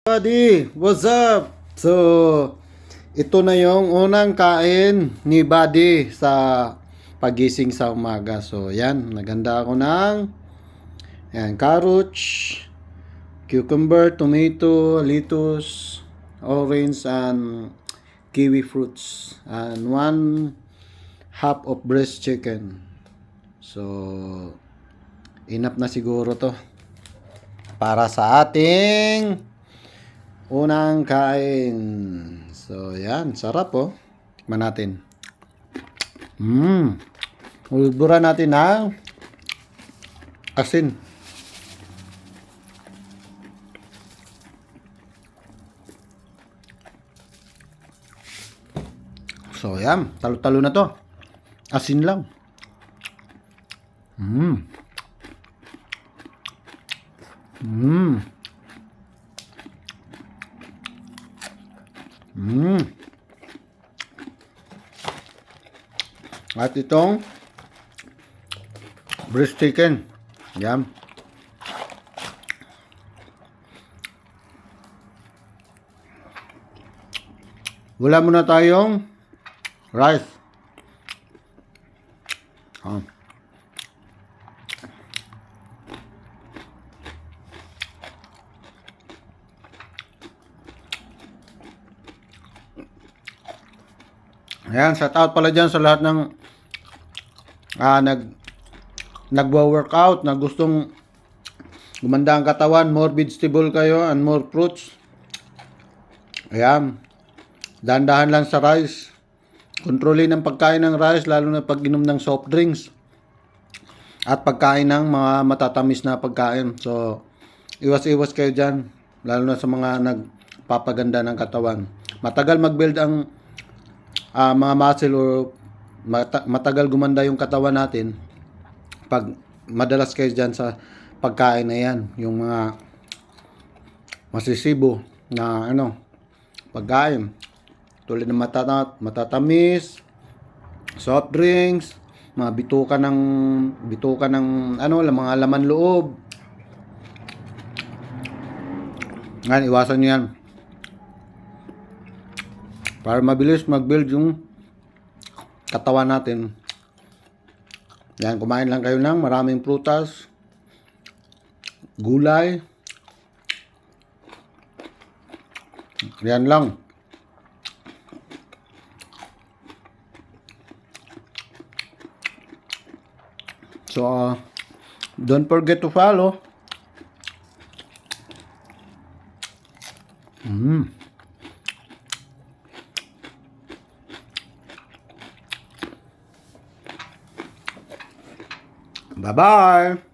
Buddy, what's up? So, ito na yung unang kain ni Buddy sa pagising sa umaga. So, yan, naganda ako ng carrots, cucumber, tomato, lettuce, orange, and kiwi fruits. And 1/2 of breast chicken. So, enough na siguro to para sa ating unang kain. So, yan. Sarap, oh. Tikman natin. Ulburan natin ng asin. So, yan. Talo-talo na to. Asin lang. At itong breast chicken. Yan. Wala muna tayong rice. Ayan, shout out pala dyan sa lahat ng nagwa-workout na gustong gumanda ang katawan, more vegetable kayo and more fruits. Ayan, dahan-dahan lang sa rice. Kontrolin ang pagkain ng rice, lalo na pag-inom ng soft drinks at pagkain ng mga matatamis na pagkain. So, iwas-iwas kayo dyan, lalo na sa mga nagpapaganda ng katawan. Matagal mag-build ang mga muscle o matagal gumanda yung katawan natin pag madalas kayo dyan sa pagkain na yan, yung mga masisibo na pagkain tulad ng matatamis, soft drinks, mga bituka ng mga laman loob. Ngayon, iwasan nyo yan para mabilis mag-build yung katawan natin. Yan, kumain lang kayo ng maraming prutas, gulay. Yan lang. So, don't forget to follow. Bye-bye.